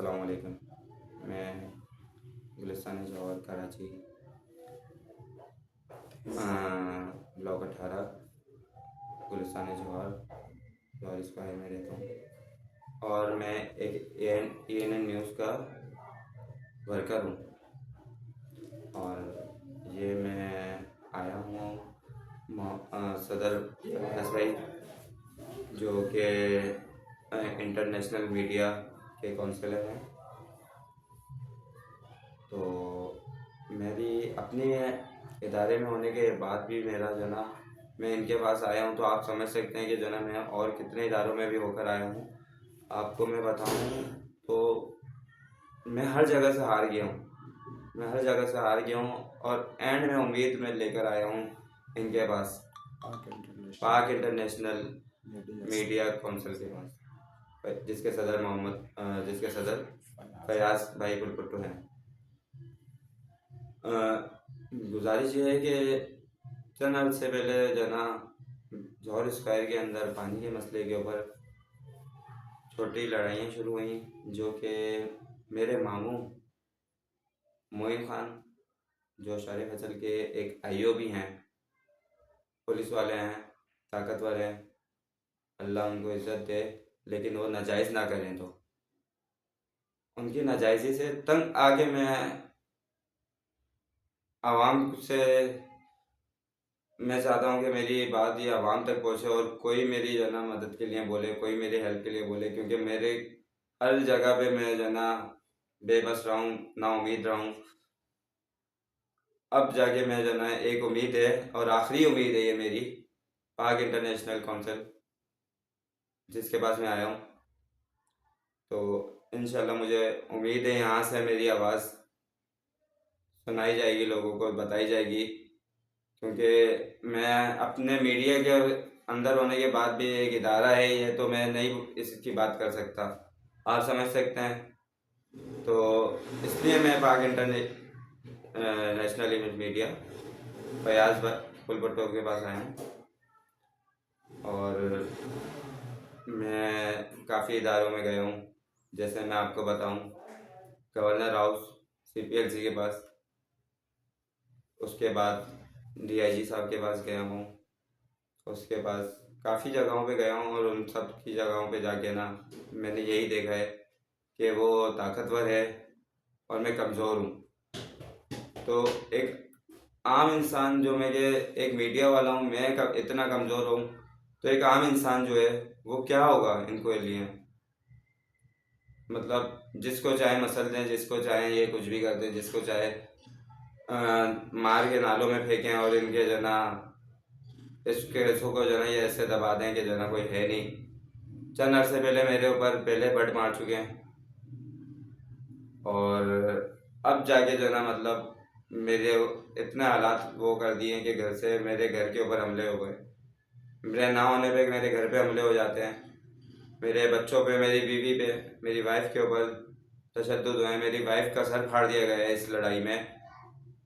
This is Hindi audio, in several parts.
अस्सलाम वालेकुम। मैं गुलिस्तान जौहर कराची ब्लॉक 18 गुलिस्तान जौहर स्क्वायर में रहता हूँ और मैं एक ANN न्यूज़ का वर्कर हूँ। और ये मैं आया हूँ सदर भाई जो कि इंटरनेशनल मीडिया के काउंसलर हैं। तो मेरी अपने इदारे में होने के बाद भी मेरा जो ना मैं इनके पास आया हूँ, तो आप समझ सकते हैं कि जो ना मैं और कितने इदारों में भी होकर आया हूँ। आपको मैं बताऊँ तो मैं हर जगह से हार गया हूँ और एंड में उम्मीद में लेकर आया हूँ इनके पास, पाक इंटरनेशनल मीडिया काउंसिल के पास, जिसके सदर फयाज भाई कुलपट्टू हैं। गुजारिश ये है कि चंद अर्थ से पहले जो ना जौहर स्क्वायर के अंदर पानी के मसले के ऊपर छोटी लड़ाइयाँ शुरू हुई, जो कि मेरे मामू मोइन खान जो शरीफ फजल के एक IO भी हैं, पुलिस वाले हैं, ताकतवर हैं, अल्लाह उनको इज़्ज़त दे, लेकिन वो नाजायज़ ना करें। तो उनकी नाजायज़ी से तंग आके मैं आवाम से मैं चाहता हूँ कि मेरी बात ये आवाम तक पहुँचे और कोई मेरी जो ना मदद के लिए बोले, कोई मेरी हेल्प के लिए बोले, क्योंकि मेरे हर जगह पे मैं जो ना बेबस रहा हूँ, नाउम्मीद रहा हूँ। अब जाके मैं जो ना एक उम्मीद है और आखिरी उम्मीद है ये मेरी, पाक इंटरनेशनल काउंसिल जिसके पास मैं आया हूँ। तो इंशाल्लाह मुझे उम्मीद है यहाँ से मेरी आवाज़ सुनाई जाएगी, लोगों को बताई जाएगी, क्योंकि मैं अपने मीडिया के अंदर होने के बाद भी एक इदारा है ये, तो मैं नहीं इसकी बात कर सकता, आप समझ सकते हैं। तो इसलिए मैं पाक नेशनल इमेज मीडिया फयाज कुलपट्टू के पास आया हूँ। और मैं काफ़ी इदारों में गया हूँ, जैसे मैं आपको बताऊँ गवर्नर हाउस CPLC के पास, उसके बाद DIG साहब के पास गया हूँ, उसके पास काफ़ी जगहों पे गया हूँ। और उन सब की जगहों पे जाके ना मैंने यही देखा है कि वो ताकतवर है और मैं कमज़ोर हूँ। तो एक आम इंसान जो मेरे एक मीडिया वाला हूँ, मैं इतना कमज़ोर हूँ, तो एक आम इंसान जो है वो क्या होगा इनको लिए, मतलब जिसको चाहे मसल दें, जिसको चाहे ये कुछ भी कर दें, जिसको चाहे मार के नालों में फेंकें और इनके जो ना इस केसों को जो ना ये ऐसे दबा दें कि जो ना कोई है नहीं। चंद अर्से पहले मेरे ऊपर पहले बट मार चुके हैं और अब जाके जो ना मतलब मेरे इतने हालात वो कर दिए कि घर से मेरे घर के ऊपर हमले हो गए। मेरे ना होने पे मेरे घर पे हमले हो जाते हैं, मेरे बच्चों पे, मेरी बीवी पे, मेरी वाइफ के ऊपर तशद्दुद हुए। मेरी वाइफ का सर फाड़ दिया गया है इस लड़ाई में,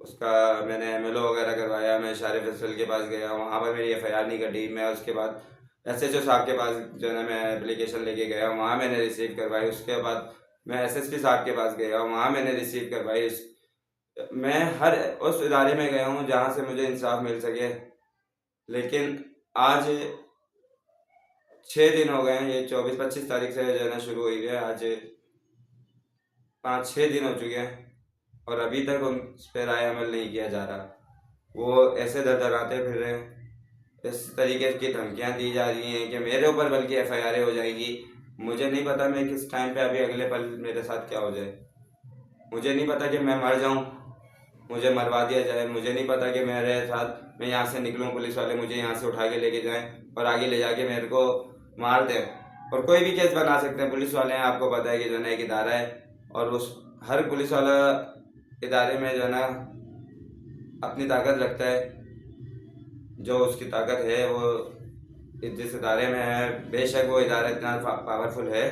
उसका मैंने MLO वगैरह करवाया। मैं शरीफ फजल के पास गया, वहाँ पर मेरी FIR नहीं कटी। मैं उसके बाद SHO साहब के पास जो है मैं एप्लीकेशन लेके गया, वहाँ मैंने रिसीव करवाई। उसके बाद मैं SSP साहब के पास गया, वहाँ मैंने रिसीव करवाई। मैं हर उस इदारे में गया हूँ जहाँ से मुझे इंसाफ मिल सके, लेकिन आज 6 दिन हो गए हैं। ये 24-25 तारीख से जो है ना शुरू हुई है, आज 5-6 दिन हो चुके हैं और अभी तक उन पर राय अमल नहीं किया जा रहा। वो ऐसे दरदराते फिर रहे हैं, इस तरीके की धमकियाँ दी जा रही हैं कि मेरे ऊपर बल्कि FIR हो जाएगी। मुझे नहीं पता मैं किस टाइम पे अभी अगले पल मेरे साथ क्या हो जाए। मुझे नहीं पता कि मैं मर जाऊं, मुझे मरवा दिया जाए। मुझे नहीं पता कि मेरे साथ मैं यहाँ से निकलूँ, पुलिस वाले मुझे यहाँ से उठा के लेके जाएं और आगे ले जाके मेरे को मार दें। और कोई भी केस बना सकते हैं पुलिस वाले हैं, आपको पता है कि जो है ना एक इदारा है और उस हर पुलिस वाला इदारे में जो है ना अपनी ताकत रखता है। जो उसकी ताकत है वो जिस इदारे में है, बेशक वो इदारा इतना पावरफुल है,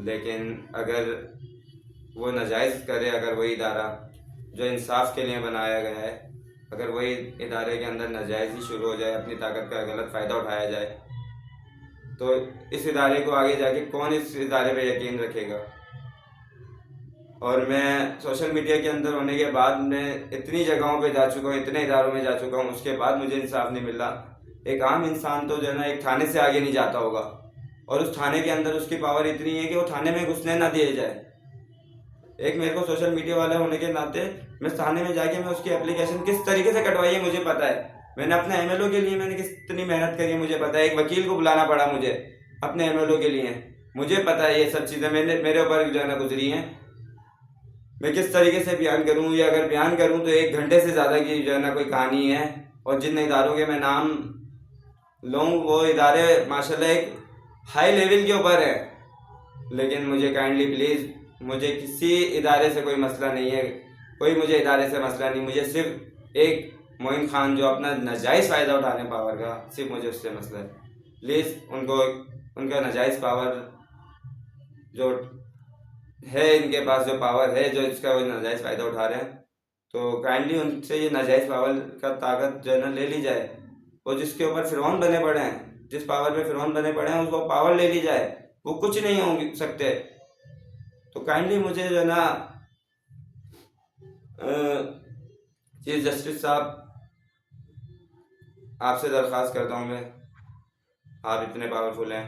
लेकिन अगर वो नाजायज़ करे, अगर वही इदारा जो इंसाफ के लिए बनाया गया है, अगर वही इदारे के अंदर नाजायज़ी शुरू हो जाए, अपनी ताकत का गलत फ़ायदा उठाया जाए, तो इस इदारे को आगे जाके कौन इस इदारे पे यकीन रखेगा। और मैं सोशल मीडिया के अंदर होने के बाद मैं इतनी जगहों पे जा चुका हूँ, इतने इदारों में जा चुका हूँ, उसके बाद मुझे इंसाफ नहीं मिल रहा। एक आम इंसान तो जो है ना एक थाने से आगे नहीं जाता होगा, और उस थाने के अंदर उसकी पावर इतनी है कि वो थाने में घुसने ना दिए जाए। एक मेरे को सोशल मीडिया वाला होने के नाते मैं थाने में जाके मैं उसकी एप्लीकेशन किस तरीके से कटवाई है मुझे पता है। मैंने अपने एमएलओ के लिए मैंने कितनी मेहनत करी है मुझे पता है। एक वकील को बुलाना पड़ा मुझे अपने एमएलओ के लिए, मुझे पता है ये सब चीज़ें मैंने मेरे ऊपर जो है ना गुजरी हैं। मैं किस तरीके से बयान करूँ, या अगर बयान करूँ तो 1 घंटे से ज़्यादा की जो है ना कोई कहानी है। और जिन इदारों के मैं नाम लूँ वो इदारे माशाल्लाह एक हाई लेवल के ऊपर है, लेकिन मुझे काइंडली प्लीज़, मुझे किसी इदारे से कोई मसला नहीं है, कोई मुझे इदारे से मसला नहीं, मुझे सिर्फ एक मोइन खान जो अपना नाजायज़ फ़ायदा उठाने पावर का, सिर्फ मुझे उससे मसला है। प्लीज़ उनको उनका नाजायज़ पावर जो है, इनके पास जो पावर है जो इसका वो नाजायज़ फ़ायदा उठा रहे हैं, तो काइंडली उनसे ये नाजायज़ पावर का ताकत जो है ना ले ली जाए। वो जिसके ऊपर फ़िरौन बने पड़े हैं, जिस पावर पे फ़िरौन बने पड़े हैं, उसको पावर ले ली जाए। वो कुछ नहीं हो सकते। तो काइंडली मुझे जो है ना चीफ जस्टिस साहब, आपसे दरख्वास्त करता हूँ मैं, आप इतने पावरफुल हैं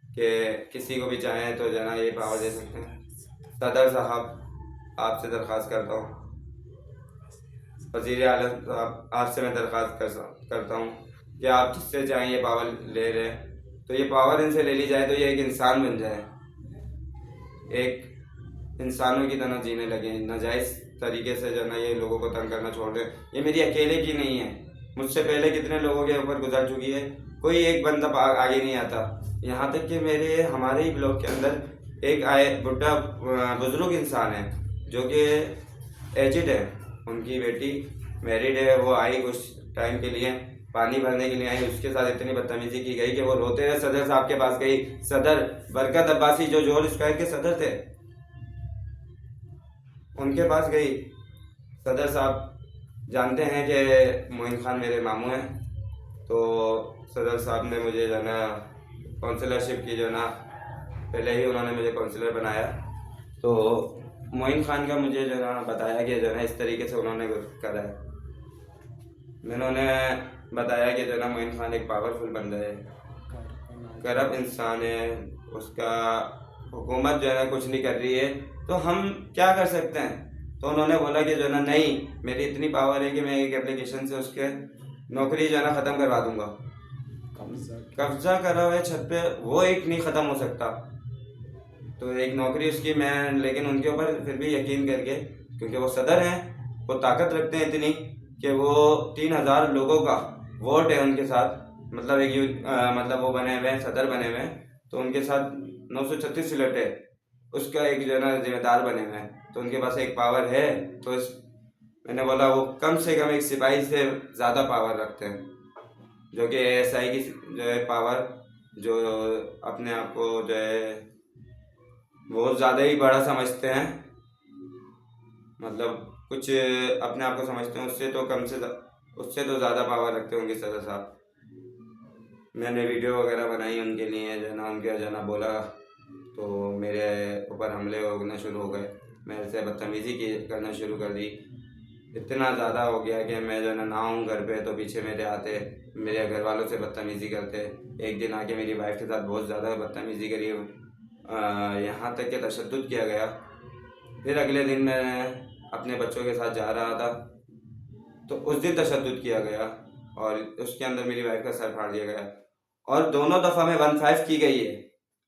कि किसी को भी चाहें तो जो है ना ये पावर दे सकते हैं। सदर साहब, आपसे दरख्वास्त करता हूँ, वज़ीर आला साहब, आपसे मैं दरख्वास्त करता हूँ कि आप जिससे चाहें ये पावर ले रहे हैं तो ये पावर इनसे ले ली जाए, तो ये एक इंसान बन जाए, एक इंसानों की तरह जीने लगे, नाजायज़ तरीके से जो है ना ये लोगों को तंग करना छोड़ दें। ये मेरी अकेले की नहीं है, मुझसे पहले कितने लोगों के ऊपर गुजर चुकी है, कोई एक बंदा आगे नहीं आता। यहाँ तक कि हमारे ही ब्लॉक के अंदर एक आए बुढ़ा बुजुर्ग इंसान है जो कि एजिड है, उनकी बेटी मैरिड है, वो आई कुछ टाइम के लिए पानी भरने के लिए आई, उसके साथ इतनी बदतमीजी की गई कि वो रोते हुए सदर साहब के पास गई। सदर बरकत अब्बासी जो जोहर स्क्वायर के सदर थे, उनके पास गई। सदर साहब जानते हैं कि मोइन खान मेरे मामू हैं, तो सदर साहब ने मुझे जो है ना काउंसलरशिप की, जो है ना पहले ही उन्होंने मुझे काउंसलर बनाया। तो मोइन खान का मुझे जो है ना बताया कि जो है ना इस तरीके से उन्होंने करा है। मैंने उन्हें बताया कि जो है ना मोइन खान एक पावरफुल बंदा है, करप्ट इंसान है, उसका हुकूमत जो है ना कुछ नहीं कर रही है, तो हम क्या कर सकते हैं। तो उन्होंने बोला कि जो है ना नहीं, मेरी इतनी पावर है कि मैं एक एप्लीकेशन से उसके नौकरी जो है ना ख़त्म करवा दूंगा। कब्जा करा हुआ है छत पे, वो एक नहीं ख़त्म हो सकता, तो एक नौकरी उसकी मैं, लेकिन उनके ऊपर फिर भी यकीन करके, क्योंकि वो सदर हैं, वो ताकत रखते हैं इतनी कि वो 3000 लोगों का वोट है उनके साथ, मतलब मतलब वो बने हुए हैं, सदर बने हुए हैं, तो उनके साथ 936 सिलेक्ट है, उसका एक जो है ना जिम्मेदार बने हुए हैं, तो उनके पास एक पावर है। तो मैंने बोला वो कम से कम एक सिपाही से ज़्यादा पावर रखते हैं, जो कि एएसआई की जो है पावर, जो अपने आप को जो है बहुत ज़्यादा ही बड़ा समझते हैं, मतलब कुछ अपने आप को समझते हैं, उससे तो ज़्यादा पावर रखते होंगे सदर साहब। मैंने वीडियो वगैरह बनाई उनके लिए, जो है ना उनके जो है ना बोला, तो मेरे ऊपर हमले होना शुरू हो गए, मेरे से बदतमीज़ी करना शुरू कर दी। इतना ज़्यादा हो गया कि मैं जो है ना आऊँ घर पे तो पीछे मेरे आते, मेरे घर वालों से बदतमीज़ी करते। एक दिन आके मेरी वाइफ के साथ बहुत ज़्यादा बदतमीज़ी करी, यहाँ तक कि तशद्दुद किया गया। फिर अगले दिन मैं अपने बच्चों के साथ जा रहा था, तो उस दिन तशद्दुद किया गया और उसके अंदर मेरी वाइफ का सर फाड़ दिया गया, और दोनों दफ़ा में 15 की गई है।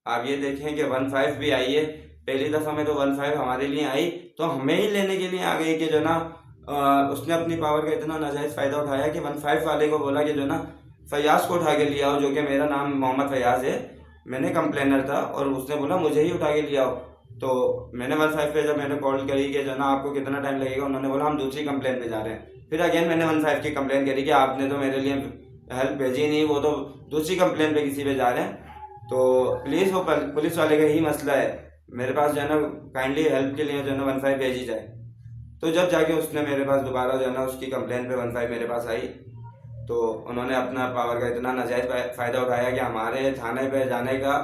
आप ये देखें कि 15 भी आई है। पहली दफ़ा में तो 15 हमारे लिए आई, तो हमें ही लेने के लिए आ गई कि जो ना उसने अपनी पावर का इतना नाजायज़ फ़ायदा उठाया कि 15 वाले को बोला कि जो ना फयाज़ को उठा के लिया हो, जो कि मेरा नाम मोहम्मद फयाज़ है, मैंने कंप्लेनर था, और उसने बोला मुझे ही उठा के लिया हो। तो मैंने 15 पे जब मैंने कॉल करी कि जो ना आपको कितना टाइम लगेगा, उन्होंने बोला हम दूसरी कंप्लेन पे जा रहे हैं। फिर अगेन मैंने 15 की कंप्लेन करी कि आपने तो मेरे लिए हेल्प भेजी नहीं, वो तो दूसरी कंप्लेन पे किसी पे जा रहे हैं। तो प्लीज़ वो पुलिस वाले का ही मसला है, मेरे पास जो है ना काइंडली हेल्प के लिए जो है ना 15 भेजी जाए। तो जब जाके उसने मेरे पास दोबारा जो है ना उसकी कंप्लेन पे 15 मेरे पास आई, तो उन्होंने अपना पावर का इतना नाजायज़ फ़ायदा उठाया कि हमारे थाने पे जाने का,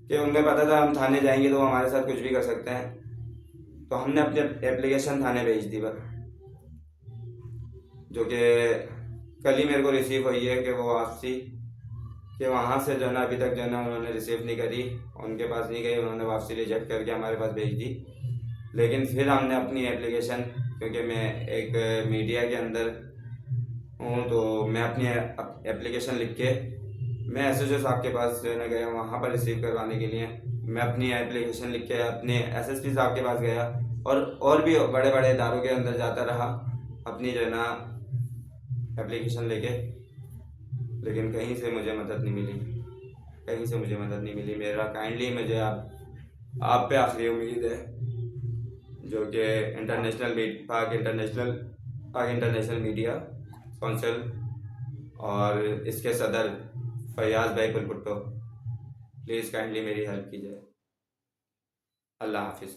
कि उन्हें पता था हम थाने जाएंगे तो वो हमारे साथ कुछ भी कर सकते हैं। तो हमने अपनी एप्लीकेशन थाने भेज दी जो कि कल ही मेरे को रिसीव हुई है कि वो वापसी कि वहाँ से जो है ना अभी तक जो है ना उन्होंने रिसीव नहीं करी, उनके पास नहीं गई, उन्होंने वापसी रिजेक्ट करके हमारे पास भेज दी। लेकिन फिर हमने अपनी एप्लीकेशन, क्योंकि मैं एक मीडिया के अंदर हूँ तो मैं अपनी एप्लीकेशन लिख के मैं एसएचओ साहब के पास जो है ना गया वहाँ पर रिसीव करवाने के लिए। मैं अपनी एप्लीकेशन लिख के अपने एसएसपी साहब के पास गया और भी बड़े बड़े इदारों के अंदर जाता रहा अपनी जो है ना एप्लीकेशन लेके, लेकिन कहीं से मुझे मदद नहीं मिली, कहीं से मुझे मदद नहीं मिली। मेरा काइंडली मुझे आप पे आखिरी उम्मीद है जो कि पाक इंटरनेशनल मीडिया काउंसिल और इसके सदर फयाज भाई पुलपुट्टो, प्लीज़ काइंडली मेरी हेल्प कीजिए। अल्लाह हाफिज़।